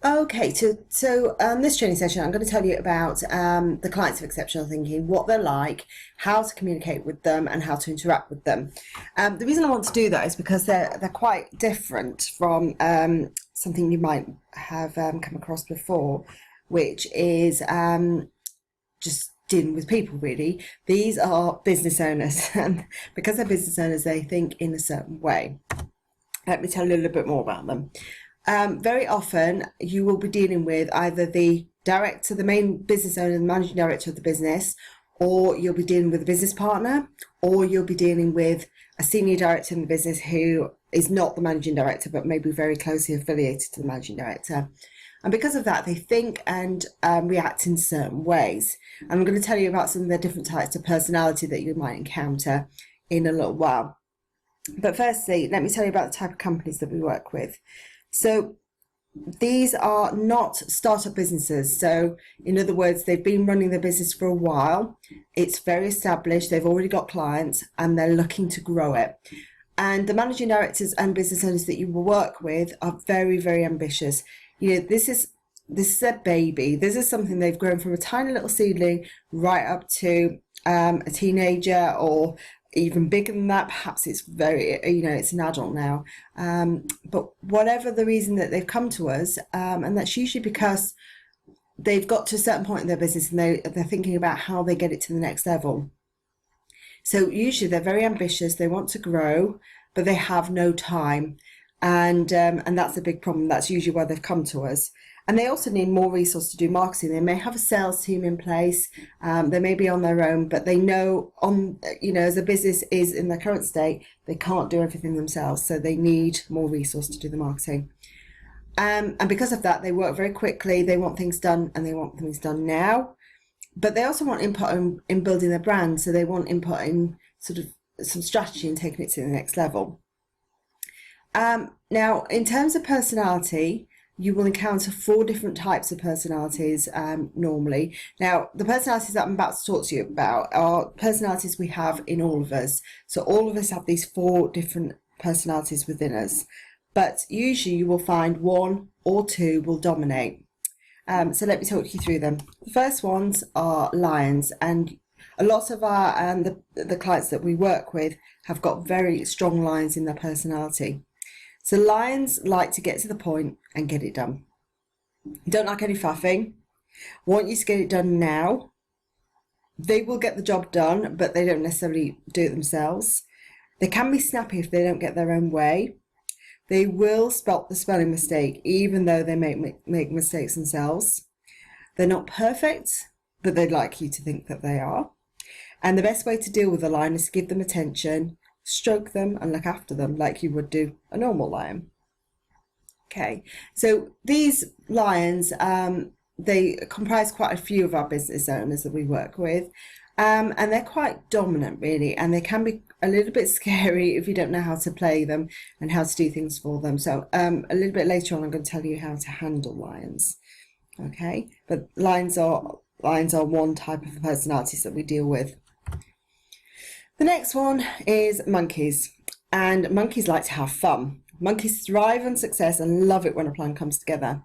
Okay, so this training session, I'm going to tell you about the clients of exceptional thinking, what they're like, how to communicate with them, and how to interact with them. The reason I want to do that is because they're quite different from something you might have come across before, which is just dealing with people. Really, these are business owners, and because they're business owners, they think in a certain way. Let me tell you a little bit more about them. Very often you will be dealing with either the director, the main business owner, the managing director of the business, or you'll be dealing with a business partner, or you'll be dealing with a senior director in the business who is not the managing director, but maybe very closely affiliated to the managing director. And because of that, they think and react in certain ways. And I'm going to tell you about some of the different types of personality that you might encounter in a little while. But firstly, let me tell you about the type of companies that we work with. So these are not startup businesses. So in other words, they've been running their business for a while. It's very established. They've already got clients and they're looking to grow it. And the managing directors and business owners that you will work with are very, very ambitious. You know, this is their baby. This is something they've grown from a tiny little seedling right up to a teenager, or even bigger than that. Perhaps it's very, it's an adult now. But whatever the reason that they've come to us, and that's usually because they've got to a certain point in their business and they're thinking about how they get it to the next level. So usually they're very ambitious, they want to grow, but they have no time. And that's a big problem. That's usually why they've come to us. And they also need more resource to do marketing. They may have a sales team in place. They may be on their own, but they know as a business is in their current state, they can't do everything themselves. So they need more resource to do the marketing. And because of that, they work very quickly. They want things done, and they want things done now. But they also want input in building their brand. So they want input in sort of some strategy and taking it to the next level. Now, in terms of personality, you will encounter 4 different types of personalities normally. Now, the personalities that I'm about to talk to you about are personalities we have in all of us. So all of us have these 4 different personalities within us. But usually you will find 1 or 2 will dominate. So let me talk you through them. The first ones are lions, and a lot of our the clients that we work with have got very strong lions in their personality. So lions like to get to the point and get it done. Don't like any faffing. Want you to get it done now. They will get the job done, but they don't necessarily do it themselves. They can be snappy if they don't get their own way. They will spot the spelling mistake, even though they make mistakes themselves. They're not perfect, but they'd like you to think that they are. And the best way to deal with a lion is to give them attention, stroke them, and look after them like you would do a normal lion. Okay, so these lions, they comprise quite a few of our business owners that we work with, and they're quite dominant really, and they can be a little bit scary if you don't know how to play them and how to do things for them. So a little bit later on I'm going to tell you how to handle lions. Okay, but lions are one type of personalities that we deal with. The next one is monkeys, and monkeys like to have fun. Monkeys thrive on success and love it when a plan comes together.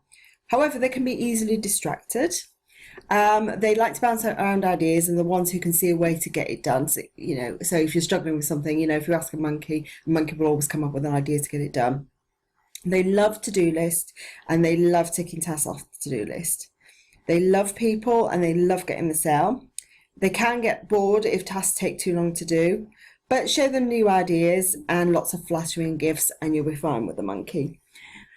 However, they can be easily distracted. They like to bounce around ideas, and the ones who can see a way to get it done. So, so if you're struggling with something, if you ask a monkey will always come up with an idea to get it done. They love to-do lists, and they love ticking tasks off the to-do list. They love people, and they love getting the sale. They can get bored if tasks take too long to do, but show them new ideas and lots of flattery and gifts, and you'll be fine with the monkey.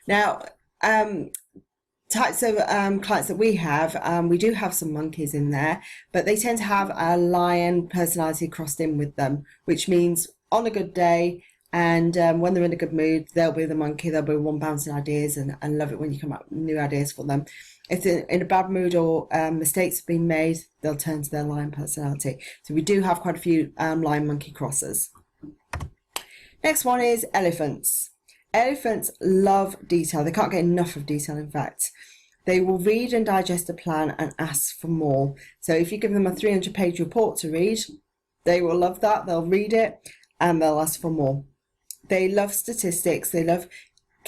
Now, types of clients that we have, we do have some monkeys in there, but they tend to have a lion personality crossed in with them, which means on a good day and when they're in a good mood, they'll be the monkey. They'll be one bouncing ideas and love it when you come up with new ideas for them. If they're in a bad mood or mistakes have been made, they'll turn to their lion personality. So we do have quite a few lion monkey crosses. Next one is elephants. Elephants love detail. They can't get enough of detail, in fact. They will read and digest a plan and ask for more. So if you give them a 300-page report to read, they will love that. They'll read it and they'll ask for more. They love statistics. They love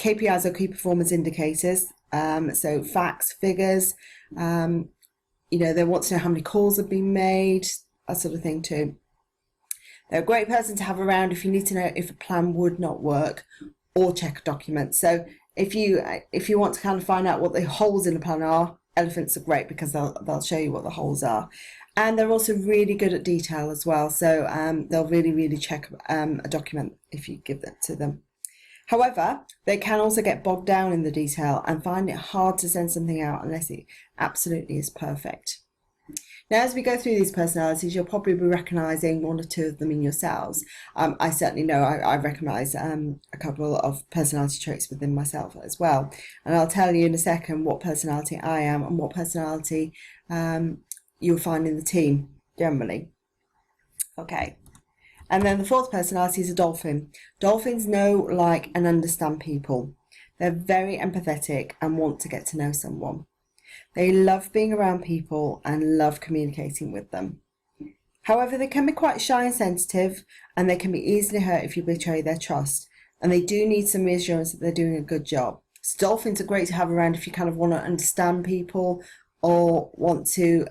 KPIs or key performance indicators, so facts, figures, they want to know how many calls have been made, that sort of thing too. They're a great person to have around if you need to know if a plan would not work, or check a document. So if you want to kind of find out what the holes in a plan are, elephants are great because they'll show you what the holes are. And they're also really good at detail as well. So they'll really check a document if you give that to them. However, they can also get bogged down in the detail and find it hard to send something out unless it absolutely is perfect. Now, as we go through these personalities, you'll probably be recognising one or two of them in yourselves. I certainly know I recognise a couple of personality traits within myself as well. And I'll tell you in a second what personality I am and what personality you'll find in the team generally. Okay. And then the fourth personality is a dolphin. Dolphins know, like, and understand people. They're very empathetic and want to get to know someone. They love being around people and love communicating with them. However, they can be quite shy and sensitive, and they can be easily hurt if you betray their trust. And they do need some reassurance that they're doing a good job. So dolphins are great to have around if you kind of want to understand people or want to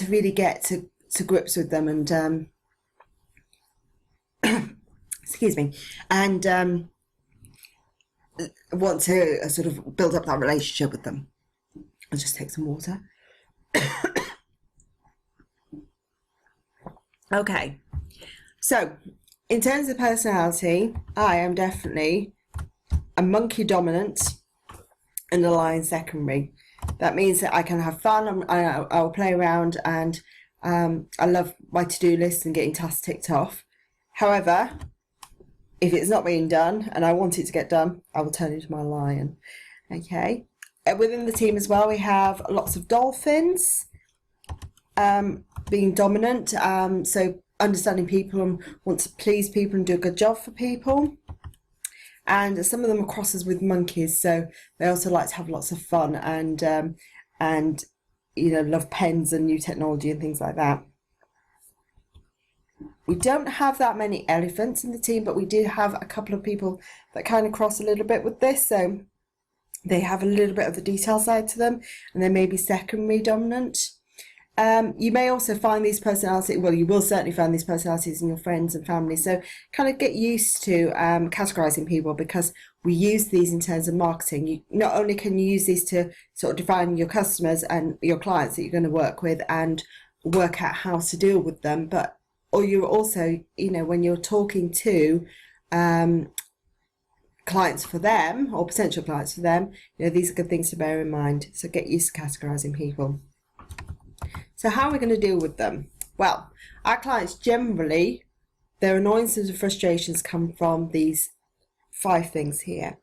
really get to grips with them and excuse me, and want to sort of build up that relationship with them. I'll just take some water. Okay, so in terms of personality, I am definitely a monkey dominant and a lion secondary. That means that I can have fun, I'll play around, and I love my to-do list and getting tasks ticked off. However, if it's not being done and I want it to get done, I will turn into my lion. Okay. Within the team as well, we have lots of dolphins being dominant. So understanding people and want to please people and do a good job for people. And some of them are crosses with monkeys, so they also like to have lots of fun and love pens and new technology and things like that. We don't have that many elephants in the team, but we do have a couple of people that kind of cross a little bit with this. So they have a little bit of the detail side to them, and they may be secondary dominant. You may also find these personalities, well, you will certainly find these personalities in your friends and family. So kind of get used to categorizing people, because we use these in terms of marketing. Not only can you use these to sort of define your customers and your clients that you're going to work with and work out how to deal with them, or you're also, when you're talking to clients for them or potential clients for them, these are good things to bear in mind. So get used to categorizing people. So how are we going to deal with them? Well, our clients generally, their annoyances and frustrations come from these 5 things here.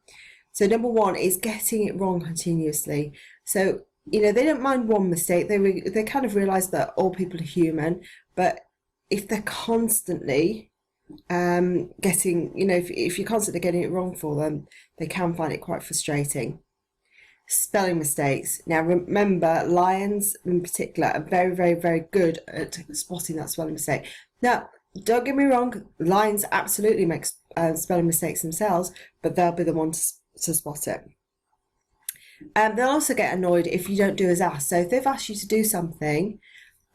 So number 1 is getting it wrong continuously. So, they don't mind one mistake. They kind of realise that all people are human, but if they're constantly getting, if you're constantly getting it wrong for them, they can find it quite frustrating. Spelling mistakes. Now remember, lions in particular are very good at spotting that spelling mistake. Now, don't get me wrong, lions absolutely make spelling mistakes themselves, but they'll be the ones to spot it. They'll also get annoyed if you don't do as asked. So if they've asked you to do something,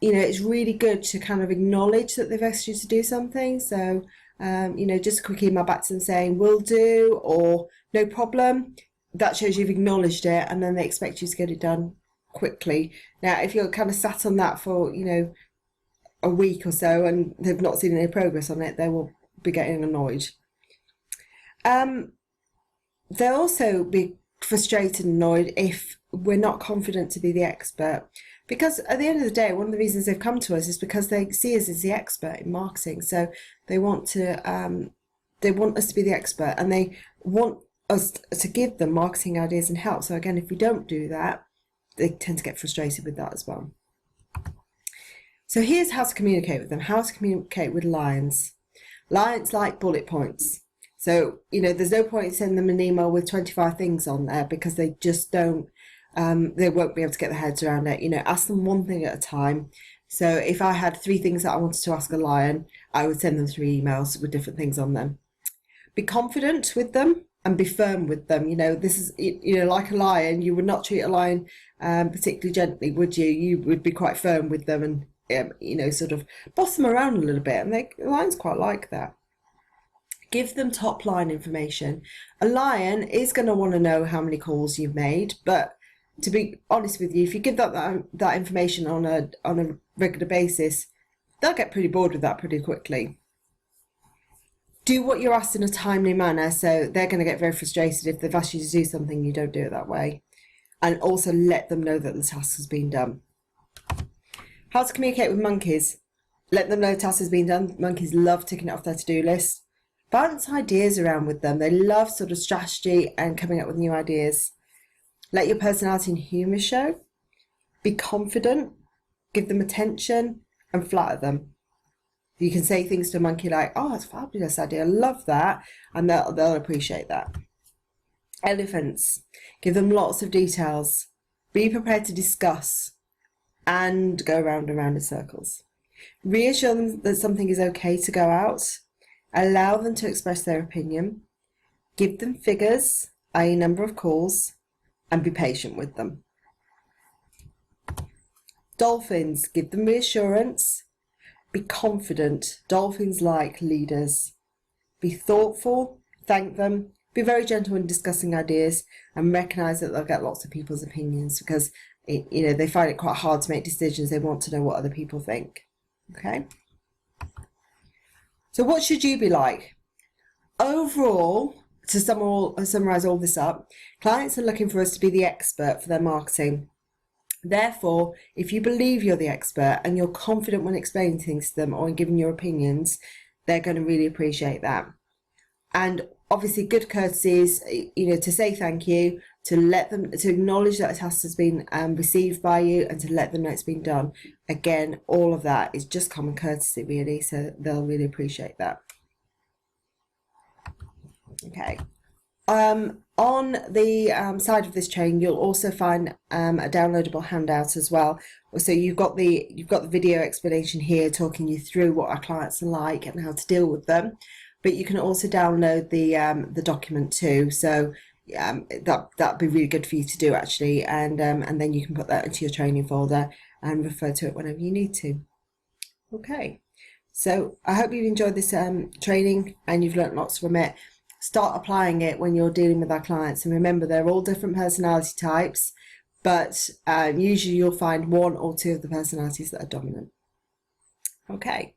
it's really good to kind of acknowledge that they've asked you to do something. So, just a quick email back to them saying, will do, or no problem. That shows you've acknowledged it, and then they expect you to get it done quickly. Now, if you're kind of sat on that for, a week or so and they've not seen any progress on it, they will be getting annoyed. They'll also be frustrated and annoyed if we're not confident to be the expert. Because at the end of the day, one of the reasons they've come to us is because they see us as the expert in marketing. So they want us to be the expert, and they want us to give them marketing ideas and help. So again, if we don't do that, they tend to get frustrated with that as well. So here's how to communicate with them, how to communicate with lions. Lions like bullet points. So, there's no point in sending them an email with 25 things on there, because they just don't, they won't be able to get their heads around it. Ask them one thing at a time. So if I had 3 things that I wanted to ask a lion, I would send them 3 emails with different things on them. Be confident with them and be firm with them. You know, this is, you know, like a lion, you would not treat a lion particularly gently, would you? You would be quite firm with them and, you know, sort of boss them around a little bit. And lions quite like that. Give them top line information. A lion is going to want to know how many calls you've made, but to be honest with you, if you give that information on a regular basis, they'll get pretty bored with that pretty quickly. Do what you're asked in a timely manner, so they're going to get very frustrated if they've asked you to do something you don't do it that way. And also let them know that the task has been done. How to communicate with monkeys. Let them know the task has been done. Monkeys love ticking it off their to-do list. Bounce ideas around with them. They love sort of strategy and coming up with new ideas. Let your personality and humour show. Be confident. Give them attention and flatter them. You can say things to a monkey like, oh, that's a fabulous idea, I love that, and they'll appreciate that. Elephants. Give them lots of details. Be prepared to discuss and go round and round in circles. Reassure them that something is okay to go out. Allow them to express their opinion. Give them figures, i.e. number of calls, and be patient with them. Dolphins. Give them reassurance. Be confident. Dolphins like leaders. Be thoughtful. Thank them. Be very gentle in discussing ideas and recognise that they'll get lots of people's opinions because you know, they find it quite hard to make decisions. They want to know what other people think. Okay? So what should you be like? Overall, to summarise all this up, clients are looking for us to be the expert for their marketing. Therefore, if you believe you're the expert and you're confident when explaining things to them or in giving your opinions, they're going to really appreciate that. And obviously good courtesy is, you know, to say thank you, to let them, to acknowledge that a task has been received by you and to let them know it's been done. Again, all of that is just common courtesy really, so they'll really appreciate that. Okay. On the side of this training, you'll also find a downloadable handout as well. So you've got the video explanation here talking you through what our clients are like and how to deal with them. But you can also download the document too. So that'd be really good for you to do actually, and then you can put that into your training folder and refer to it whenever you need to. Okay. So I hope you've enjoyed this training and you've learnt lots from it. Start applying it when you're dealing with our clients, and remember they're all different personality types, but usually you'll find one or two of the personalities that are dominant. Okay.